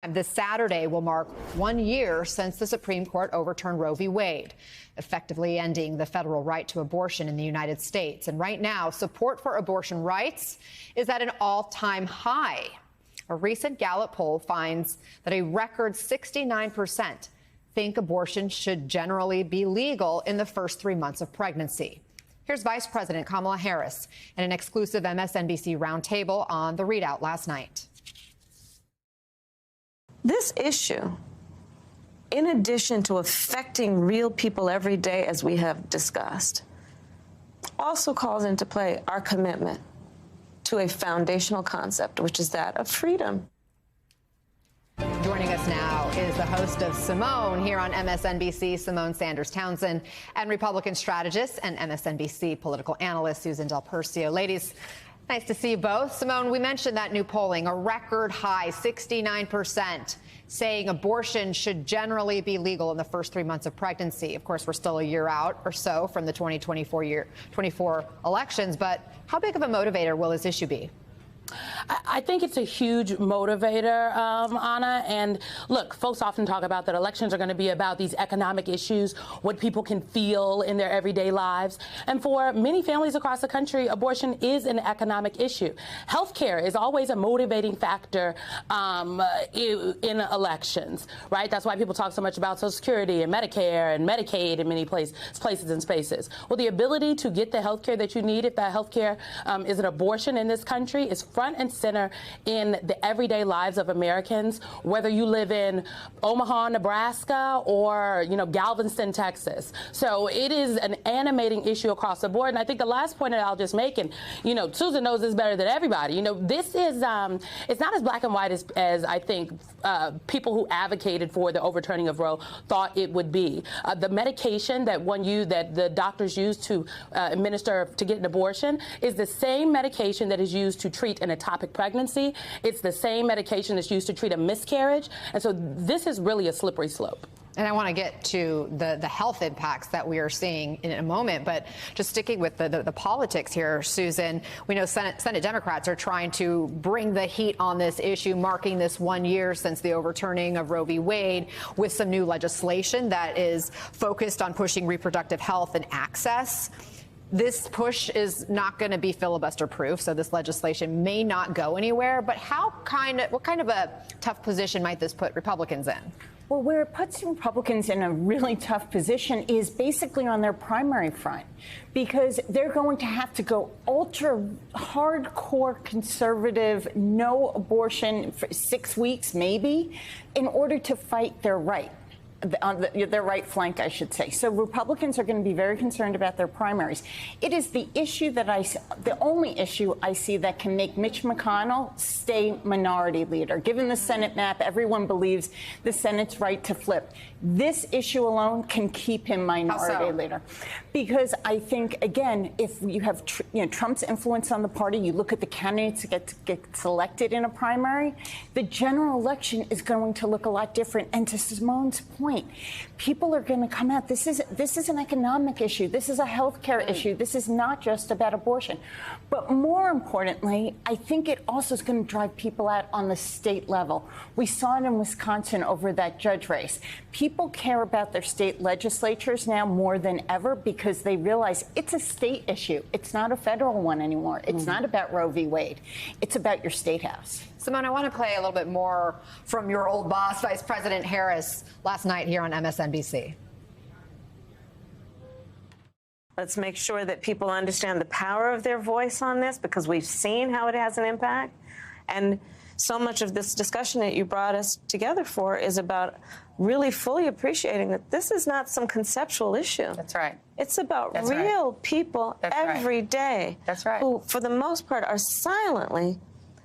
This Saturday will mark 1 year since the Supreme Court overturned Roe v. Wade, effectively ending the federal right to abortion in the United States. And right now, support for abortion rights is at an all-time high. A recent Gallup poll finds that a record 69% think abortion should generally be legal in the first 3 months of pregnancy. Here's Vice President Kamala Harris in an exclusive MSNBC roundtable on The ReidOut last night. This issue, in addition to affecting real people every day, as we have discussed, also calls into play our commitment to a foundational concept, which is that of freedom. Joining us now is the host of Simone here on MSNBC, Simone Sanders Townsend, and Republican strategist and MSNBC political analyst Susan Del Percio. Ladies, nice to see you both. Simone, we mentioned that new polling, a record high 69% saying abortion should generally be legal in the first 3 months of pregnancy. Of course, we're still a year out or so from the 2024 elections, but how big of a motivator will this issue be? I think it's a huge motivator, Anna. And look, folks often talk about that elections are going to be about these economic issues, what people can feel in their everyday lives. And for many families across the country, abortion is an economic issue. Healthcare is always a motivating factor in elections, right? That's why people talk so much about Social Security and Medicare and Medicaid in many places and spaces. Well, the ability to get the healthcare that you need, if that healthcare is an abortion in this country, is front and center in the everyday lives of Americans, whether you live in Omaha, Nebraska, or, Galveston, Texas. So it is an animating issue across the board. And I think the last point that I'll just make, and, Susan knows this better than everybody, this is, it's not as black and white as I think people who advocated for the overturning of Roe thought it would be. The medication that the doctors use to administer to get an abortion is the same medication that is used to treat an ectopic pregnancy. It's the same medication that's used to treat a miscarriage. And so this is really a slippery slope. And I want to get to the health impacts that we are seeing in a moment. But just sticking with the politics here, Susan, we know Senate Democrats are trying to bring the heat on this issue, marking this 1 year since the overturning of Roe v. Wade, with some new legislation that is focused on pushing reproductive health and access. This push is not going to be filibuster proof, so this legislation may not go anywhere. But what kind of a tough position might this put Republicans in? Well, where it puts Republicans in a really tough position is basically on their primary front, because they're going to have to go ultra hardcore conservative, no abortion for 6 weeks, maybe, in order to fight their right. On their right flank, I should say. So Republicans are going to be very concerned about their primaries. It is the issue the only issue I see that can make Mitch McConnell stay minority leader. Given the Senate map, everyone believes the Senate's right to flip. This issue alone can keep him minority leader. Because I think, again, if you have Trump's influence on the party, you look at the candidates that get selected in a primary, the general election is going to look a lot different. And to Simone's point, people are going to come out. This is an economic issue. This is a health care issue. This is not just about abortion. But more importantly, I think it also is going to drive people out on the state level. We saw it in Wisconsin over that judge race. People care about their state legislatures now more than ever because they realize it's a state issue. It's not a federal one anymore. It's not about Roe v. Wade. It's about your state house. Simone, I want to play a little bit more from your old boss, Vice President Harris, last night here on MSNBC. Let's make sure that people understand the power of their voice on this, because we've seen how it has an impact. And so much of this discussion that you brought us together for is about really fully appreciating that this is not some conceptual issue. That's right. It's about real people every day. That's right. Who, for the most part, are silently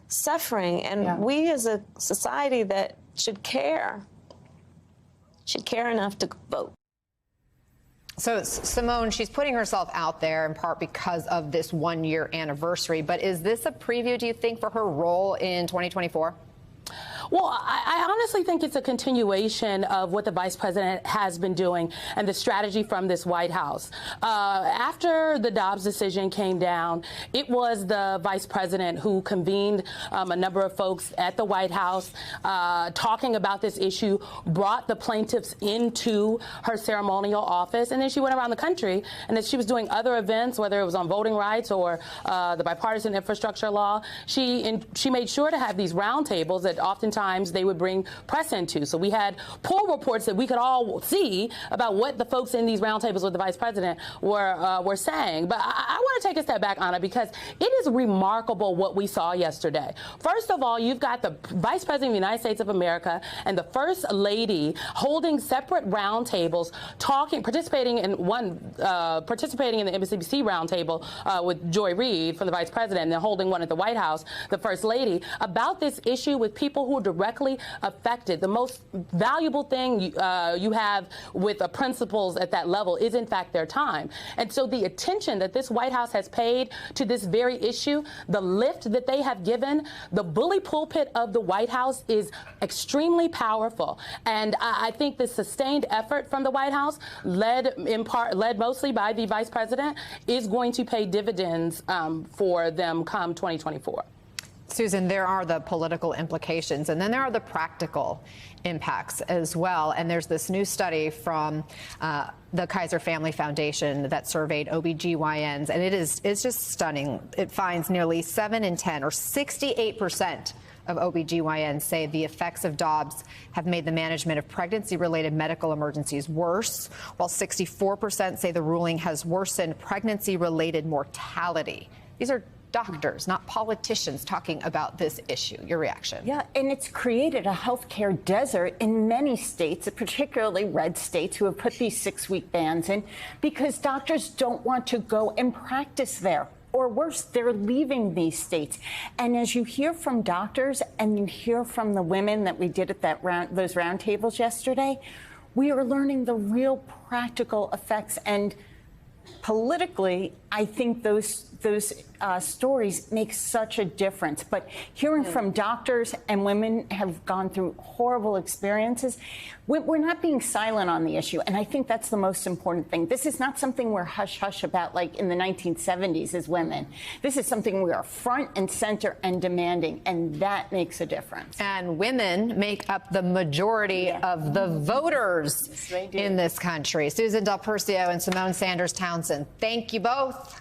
suffering. And we as a society that should care enough to vote. So, Simone, she's putting herself out there in part because of this 1 year anniversary. But is this a preview, do you think, for her role in 2024? Well, I honestly think it's a continuation of what the vice president has been doing and the strategy from this White House. After the Dobbs decision came down, it was the vice president who convened a number of folks at the White House talking about this issue, brought the plaintiffs into her ceremonial office, and then she went around the country, and as she was doing other events, whether it was on voting rights or the bipartisan infrastructure law, she made sure to have these roundtables that oftentimes they would bring press into. So we had poll reports that we could all see about what the folks in these roundtables with the vice president were saying. But I want to take a step back, Anna, because it is remarkable what we saw yesterday. First of all, you've got the vice president of the United States of America and the first lady holding separate roundtables, participating in the MSNBC roundtable with Joy Reid for the vice president, and then holding one at the White House, the first lady, about this issue with people who are directly affected. The most valuable thing you have with principals at that level is, in fact, their time. And so the attention that this White House has paid to this very issue, the lift that they have given, the bully pulpit of the White House is extremely powerful. And I think the sustained effort from the White House, led mostly by the vice president, is going to pay dividends for them come 2024. Susan, there are the political implications, and then there are the practical impacts as well. And there's this new study from the Kaiser Family Foundation that surveyed OBGYNs, and it's just stunning. It finds nearly 7 in 10, or 68% of OBGYNs say the effects of Dobbs have made the management of pregnancy-related medical emergencies worse, while 64% say the ruling has worsened pregnancy-related mortality. These are doctors, not politicians, talking about this issue. Your reaction? Yeah, and it's created a healthcare desert in many states, particularly red states, who have put these 6-week bans in because doctors don't want to go and practice there. Or worse, they're leaving these states. And as you hear from doctors and you hear from the women that we did at those roundtables yesterday, we are learning the real practical effects. And politically, I think those stories make such a difference. But hearing from doctors and women have gone through horrible experiences, we're not being silent on the issue. And I think that's the most important thing. This is not something we're hush-hush about like in the 1970s as women. This is something we are front and center and demanding, and that makes a difference. And women make up the majority of the voters in this country. Susan Del Percio and Simone Sanders Townsend, thank you both.